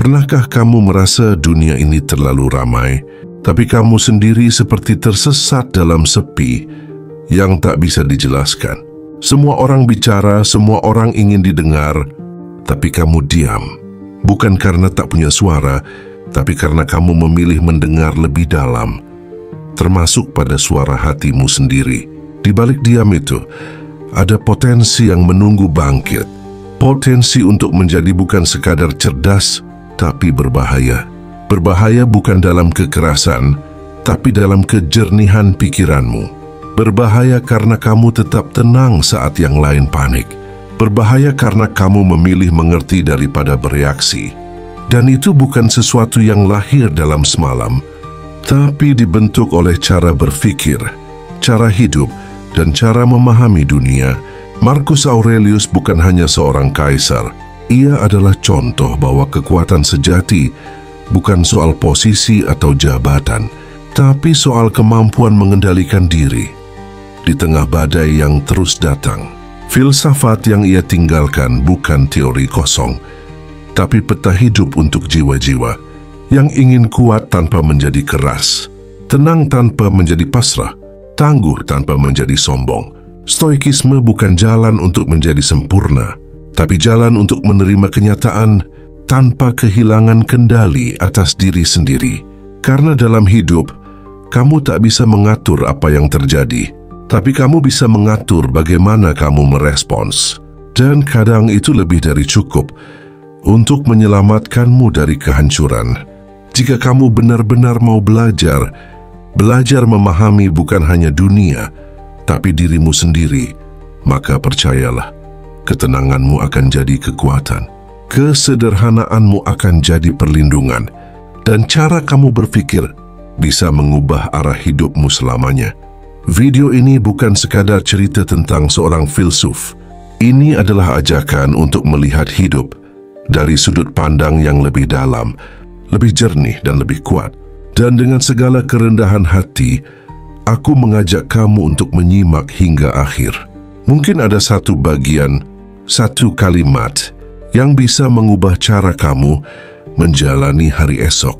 Pernahkah kamu merasa dunia ini terlalu ramai, tapi kamu sendiri seperti tersesat dalam sepi yang tak bisa dijelaskan? Semua orang bicara, semua orang ingin didengar, tapi kamu diam. Bukan karena tak punya suara, tapi karena kamu memilih mendengar lebih dalam, termasuk pada suara hatimu sendiri. Di balik diam itu, ada potensi yang menunggu bangkit. Potensi untuk menjadi bukan sekadar cerdas, tapi berbahaya. Berbahaya bukan dalam kekerasan, tapi dalam kejernihan pikiranmu. Berbahaya karena kamu tetap tenang saat yang lain panik. Berbahaya karena kamu memilih mengerti daripada bereaksi. Dan itu bukan sesuatu yang lahir dalam semalam, tapi dibentuk oleh cara berpikir, cara hidup, dan cara memahami dunia. Marcus Aurelius bukan hanya seorang kaisar. Ia adalah contoh bahwa kekuatan sejati bukan soal posisi atau jabatan, tapi soal kemampuan mengendalikan diri di tengah badai yang terus datang. Filsafat yang ia tinggalkan bukan teori kosong, tapi peta hidup untuk jiwa-jiwa yang ingin kuat tanpa menjadi keras, tenang tanpa menjadi pasrah, tangguh tanpa menjadi sombong. Stoikisme bukan jalan untuk menjadi sempurna, tapi jalan untuk menerima kenyataan tanpa kehilangan kendali atas diri sendiri. Karena dalam hidup, kamu tak bisa mengatur apa yang terjadi, tapi kamu bisa mengatur bagaimana kamu merespons. Dan kadang itu lebih dari cukup untuk menyelamatkanmu dari kehancuran. Jika kamu benar-benar mau belajar memahami bukan hanya dunia, tapi dirimu sendiri, maka percayalah, ketenanganmu akan jadi kekuatan, kesederhanaanmu akan jadi perlindungan, dan cara kamu berpikir bisa mengubah arah hidupmu selamanya. Video ini bukan sekadar cerita tentang seorang filsuf. Ini adalah ajakan untuk melihat hidup dari sudut pandang yang lebih dalam, lebih jernih dan lebih kuat. Dan dengan segala kerendahan hati, aku mengajak kamu untuk menyimak hingga akhir. Mungkin ada satu bagian, satu kalimat yang bisa mengubah cara kamu menjalani hari esok.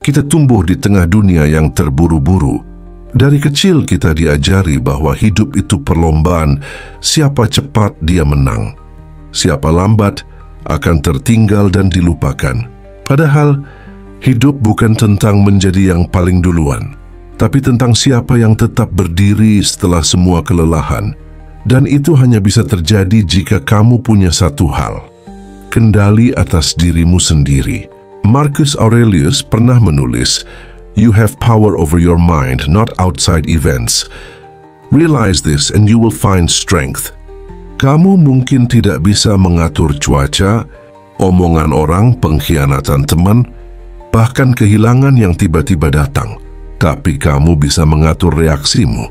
Kita tumbuh di tengah dunia yang terburu-buru. Dari kecil kita diajari bahwa hidup itu perlombaan, siapa cepat dia menang. Siapa lambat akan tertinggal dan dilupakan. Padahal, hidup bukan tentang menjadi yang paling duluan, tapi tentang siapa yang tetap berdiri setelah semua kelelahan. Dan itu hanya bisa terjadi jika kamu punya satu hal, kendali atas dirimu sendiri. Marcus Aurelius pernah menulis, "You have power over your mind, not outside events. Realize this and you will find strength." Kamu mungkin tidak bisa mengatur cuaca, omongan orang, pengkhianatan teman, bahkan kehilangan yang tiba-tiba datang. Tapi kamu bisa mengatur reaksimu.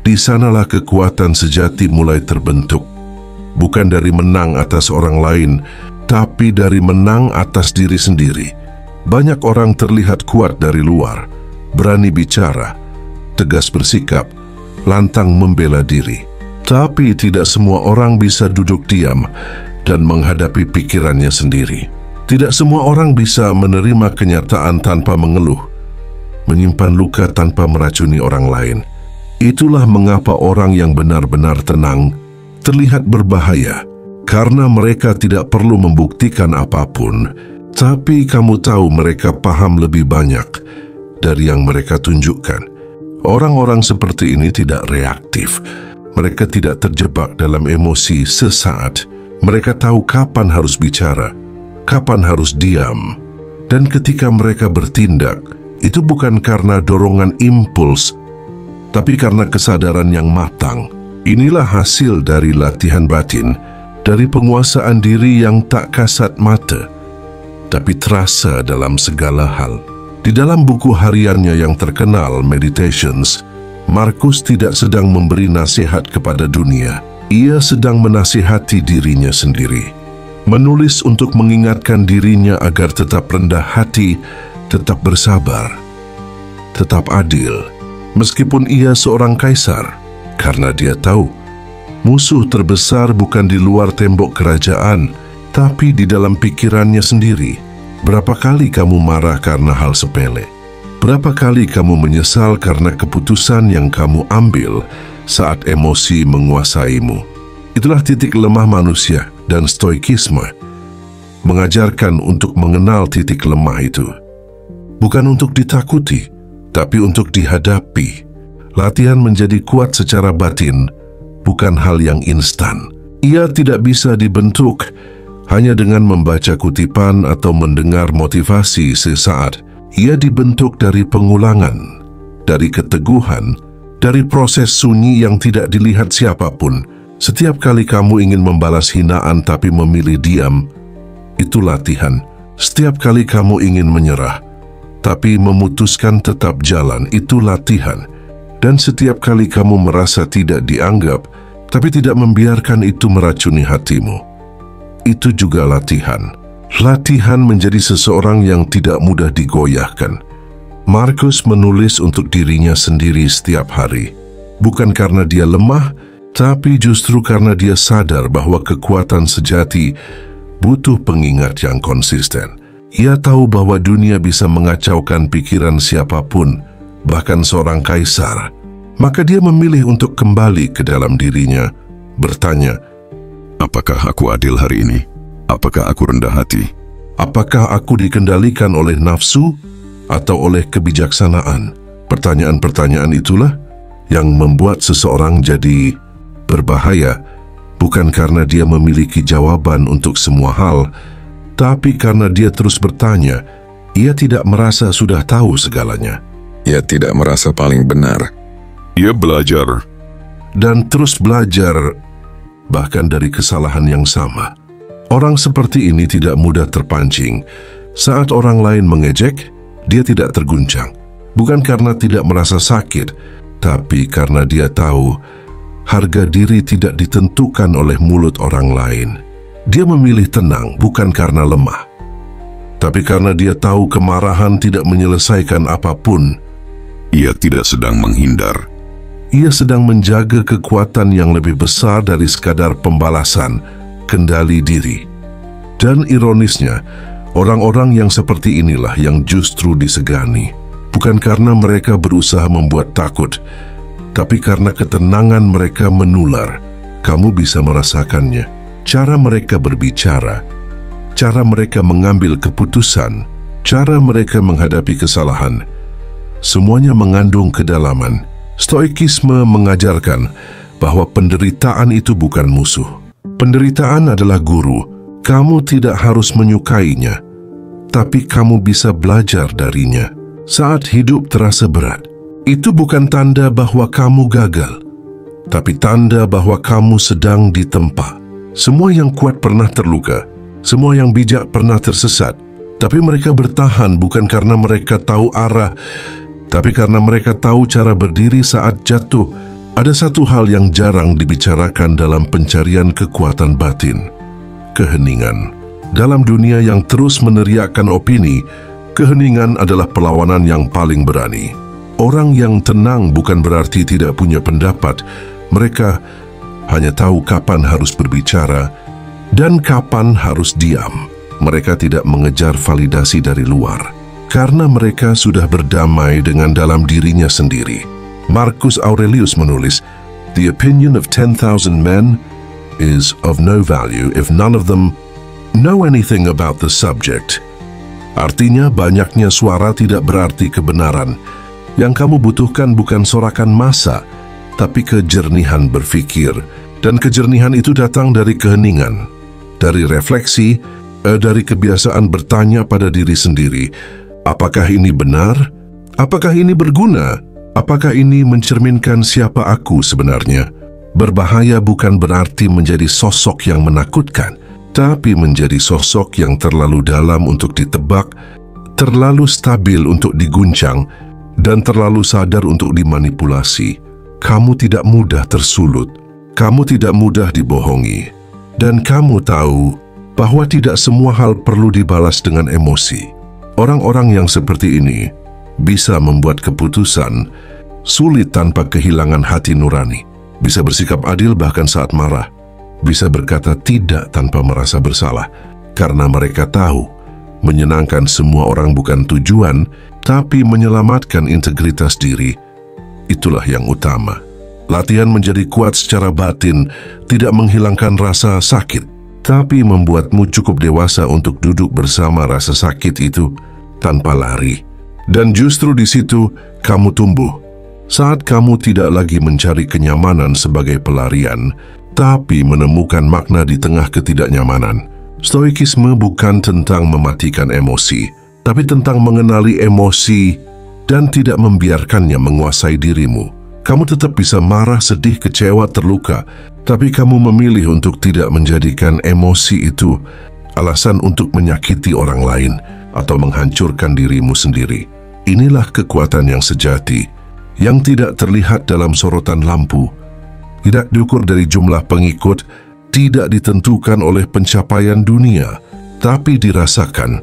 Di sanalah kekuatan sejati mulai terbentuk. Bukan dari menang atas orang lain, tapi dari menang atas diri sendiri. Banyak orang terlihat kuat dari luar, berani bicara, tegas bersikap, lantang membela diri. Tapi tidak semua orang bisa duduk diam dan menghadapi pikirannya sendiri. Tidak semua orang bisa menerima kenyataan tanpa mengeluh, menyimpan luka tanpa meracuni orang lain. Itulah mengapa orang yang benar-benar tenang terlihat berbahaya, karena mereka tidak perlu membuktikan apapun, tapi kamu tahu mereka paham lebih banyak dari yang mereka tunjukkan. Orang-orang seperti ini tidak reaktif. Mereka tidak terjebak dalam emosi sesaat. Mereka tahu kapan harus bicara, kapan harus diam. Dan ketika mereka bertindak, itu bukan karena dorongan impuls, tapi karena kesadaran yang matang. Inilah hasil dari latihan batin, dari penguasaan diri yang tak kasat mata, tapi terasa dalam segala hal. Di dalam buku hariannya yang terkenal, Meditations, Marcus tidak sedang memberi nasihat kepada dunia. Ia sedang menasihati dirinya sendiri. Menulis untuk mengingatkan dirinya agar tetap rendah hati, tetap bersabar, tetap adil, meskipun ia seorang kaisar, karena dia tahu Musuh terbesar bukan di luar tembok kerajaan, tapi di dalam pikirannya sendiri. Berapa kali kamu marah karena hal sepele? Berapa kali kamu menyesal karena keputusan yang kamu ambil saat emosi menguasaimu? Itulah titik lemah manusia, dan stoikisme mengajarkan untuk mengenal titik lemah itu. Bukan untuk ditakuti, tapi untuk dihadapi. Latihan menjadi kuat secara batin bukan hal yang instan. Ia tidak bisa dibentuk hanya dengan membaca kutipan atau mendengar motivasi sesaat. Ia dibentuk dari pengulangan, dari keteguhan, dari proses sunyi yang tidak dilihat siapapun. Setiap kali kamu ingin membalas hinaan tapi memilih diam, itu latihan. Setiap kali kamu ingin menyerah tapi memutuskan tetap jalan, itu latihan. Dan setiap kali kamu merasa tidak dianggap, tapi tidak membiarkan itu meracuni hatimu, itu juga latihan. Latihan menjadi seseorang yang tidak mudah digoyahkan. Markus menulis untuk dirinya sendiri setiap hari. Bukan karena dia lemah, tapi justru karena dia sadar bahwa kekuatan sejati butuh pengingat yang konsisten. Ia tahu bahwa dunia bisa mengacaukan pikiran siapapun, bahkan seorang kaisar. Maka dia memilih untuk kembali ke dalam dirinya, bertanya, apakah aku adil hari ini? Apakah aku rendah hati? Apakah aku dikendalikan oleh nafsu atau oleh kebijaksanaan? Pertanyaan-pertanyaan itulah yang membuat seseorang jadi berbahaya, bukan karena dia memiliki jawaban untuk semua hal, tapi karena dia terus bertanya. Ia tidak merasa sudah tahu segalanya. Ia tidak merasa paling benar. Ia belajar. Dan terus belajar, bahkan dari kesalahan yang sama. Orang seperti ini tidak mudah terpancing. Saat orang lain mengejek, dia tidak terguncang. Bukan karena tidak merasa sakit, tapi karena dia tahu harga diri tidak ditentukan oleh mulut orang lain. Dia memilih tenang bukan karena lemah, tapi karena dia tahu kemarahan tidak menyelesaikan apapun. Ia tidak sedang menghindar. Ia sedang menjaga kekuatan yang lebih besar dari sekadar pembalasan, kendali diri. Dan ironisnya, orang-orang yang seperti inilah yang justru disegani. Bukan karena mereka berusaha membuat takut, tapi karena ketenangan mereka menular. Kamu bisa merasakannya. Cara mereka berbicara, cara mereka mengambil keputusan, cara mereka menghadapi kesalahan, semuanya mengandung kedalaman. Stoikisme mengajarkan bahwa penderitaan itu bukan musuh. Penderitaan adalah guru. Kamu tidak harus menyukainya, tapi kamu bisa belajar darinya. Saat hidup terasa berat, itu bukan tanda bahwa kamu gagal, tapi tanda bahwa kamu sedang ditempa. Semua yang kuat pernah terluka, semua yang bijak pernah tersesat, tapi mereka bertahan bukan karena mereka tahu arah, tapi karena mereka tahu cara berdiri saat jatuh. Ada satu hal yang jarang dibicarakan dalam pencarian kekuatan batin: keheningan. Dalam dunia yang terus meneriakkan opini, keheningan adalah perlawanan yang paling berani. Orang yang tenang bukan berarti tidak punya pendapat. Mereka hanya tahu kapan harus berbicara dan kapan harus diam. Mereka tidak mengejar validasi dari luar, karena mereka sudah berdamai dengan dalam dirinya sendiri. Marcus Aurelius menulis, "The opinion of 10,000 men is of no value if none of them know anything about the subject." Artinya, banyaknya suara tidak berarti kebenaran. Yang kamu butuhkan bukan sorakan massa, tapi kejernihan berpikir. Dan kejernihan itu datang dari keheningan, dari refleksi, dari kebiasaan bertanya pada diri sendiri, apakah ini benar? Apakah ini berguna? Apakah ini mencerminkan siapa aku sebenarnya? Berbahaya bukan berarti menjadi sosok yang menakutkan, tapi menjadi sosok yang terlalu dalam untuk ditebak, terlalu stabil untuk diguncang, dan terlalu sadar untuk dimanipulasi. Kamu tidak mudah tersulut, kamu tidak mudah dibohongi, dan kamu tahu bahwa tidak semua hal perlu dibalas dengan emosi. Orang-orang yang seperti ini bisa membuat keputusan sulit tanpa kehilangan hati nurani. bisa bersikap adil bahkan saat marah, bisa berkata tidak tanpa merasa bersalah, karena mereka tahu menyenangkan semua orang bukan tujuan, tapi menyelamatkan integritas diri. Itulah yang utama. Latihan menjadi kuat secara batin tidak menghilangkan rasa sakit, tapi membuatmu cukup dewasa untuk duduk bersama rasa sakit itu tanpa lari. Dan justru di situ kamu tumbuh. Saat kamu tidak lagi mencari kenyamanan sebagai pelarian, tapi menemukan makna di tengah ketidaknyamanan. Stoikisme bukan tentang mematikan emosi, tapi tentang mengenali emosi dan tidak membiarkannya menguasai dirimu. Kamu tetap bisa marah, sedih, kecewa, terluka, tapi kamu memilih untuk tidak menjadikan emosi itu alasan untuk menyakiti orang lain atau menghancurkan dirimu sendiri. Inilah kekuatan yang sejati, yang tidak terlihat dalam sorotan lampu, tidak diukur dari jumlah pengikut, tidak ditentukan oleh pencapaian dunia, tapi dirasakan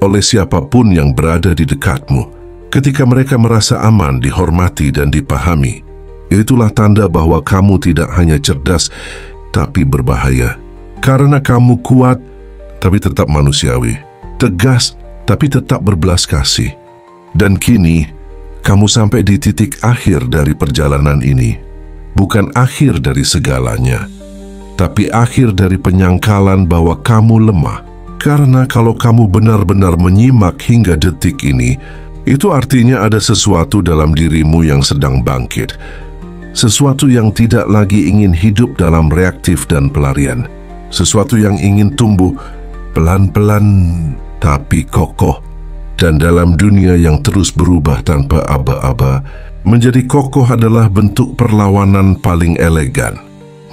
oleh siapapun yang berada di dekatmu. Ketika mereka merasa aman, dihormati, dan dipahami, itulah tanda bahwa kamu tidak hanya cerdas, tapi berbahaya. Karena kamu kuat, tapi tetap manusiawi, tegas, tapi tetap berbelas kasih. Dan kini, kamu sampai di titik akhir dari perjalanan ini. Bukan akhir dari segalanya, tapi akhir dari penyangkalan bahwa kamu lemah. Karena kalau kamu benar-benar menyimak hingga detik ini, itu artinya ada sesuatu dalam dirimu yang sedang bangkit. Sesuatu yang tidak lagi ingin hidup dalam reaktif dan pelarian. Sesuatu yang ingin tumbuh pelan-pelan tapi kokoh. Dan dalam dunia yang terus berubah tanpa aba-aba, menjadi kokoh adalah bentuk perlawanan paling elegan.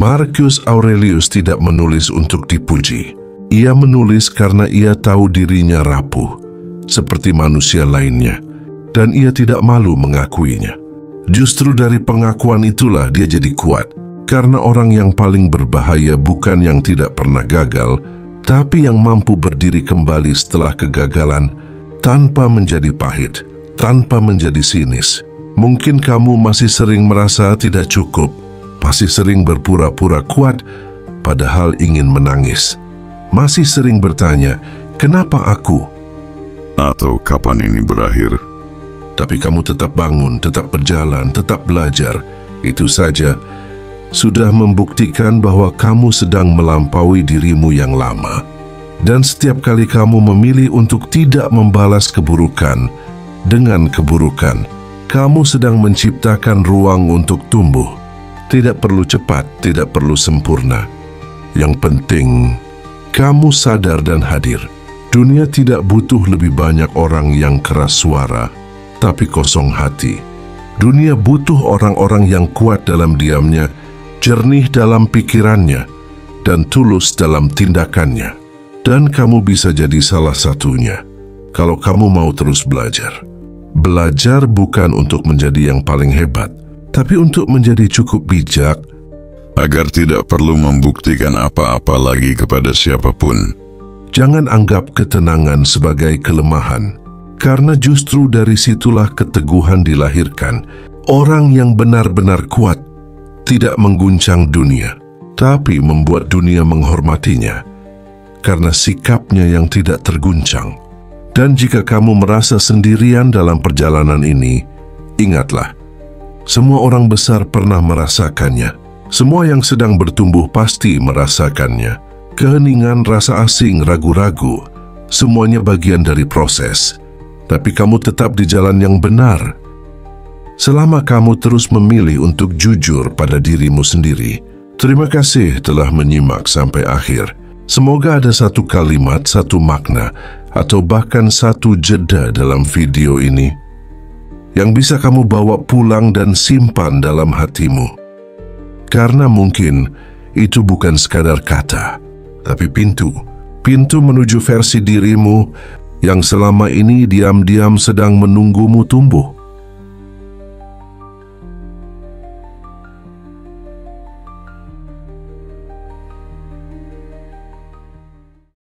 Marcus Aurelius tidak menulis untuk dipuji. Ia menulis karena ia tahu dirinya rapuh, seperti manusia lainnya, dan ia tidak malu mengakuinya. Justru dari pengakuan itulah dia jadi kuat, karena orang yang paling berbahaya bukan yang tidak pernah gagal, tapi yang mampu berdiri kembali setelah kegagalan, tanpa menjadi pahit, tanpa menjadi sinis. Mungkin kamu masih sering merasa tidak cukup, masih sering berpura-pura kuat, padahal ingin menangis. Masih sering bertanya, kenapa aku? Atau kapan ini berakhir? Tapi kamu tetap bangun, tetap berjalan, tetap belajar. Itu saja sudah membuktikan bahwa kamu sedang melampaui dirimu yang lama. Dan setiap kali kamu memilih untuk tidak membalas keburukan dengan keburukan, kamu sedang menciptakan ruang untuk tumbuh. Tidak perlu cepat, tidak perlu sempurna. Yang penting, kamu sadar dan hadir. Dunia tidak butuh lebih banyak orang yang keras suara, tapi kosong hati. Dunia butuh orang-orang yang kuat dalam diamnya, jernih dalam pikirannya, dan tulus dalam tindakannya. Dan kamu bisa jadi salah satunya, kalau kamu mau terus belajar. Belajar bukan untuk menjadi yang paling hebat, tapi untuk menjadi cukup bijak, agar tidak perlu membuktikan apa-apa lagi kepada siapapun. Jangan anggap ketenangan sebagai kelemahan, karena justru dari situlah keteguhan dilahirkan. Orang yang benar-benar kuat tidak mengguncang dunia, tapi membuat dunia menghormatinya, karena sikapnya yang tidak terguncang. Dan jika kamu merasa sendirian dalam perjalanan ini, ingatlah, semua orang besar pernah merasakannya. Semua yang sedang bertumbuh pasti merasakannya. Keheningan, rasa asing, ragu-ragu, semuanya bagian dari proses. Tapi kamu tetap di jalan yang benar. Selama kamu terus memilih untuk jujur pada dirimu sendiri. Terima kasih telah menyimak sampai akhir. Semoga ada satu kalimat, satu makna, atau bahkan satu jeda dalam video ini yang bisa kamu bawa pulang dan simpan dalam hatimu. Karena mungkin itu bukan sekadar kata, tapi pintu menuju versi dirimu yang selama ini diam-diam sedang menunggumu tumbuh.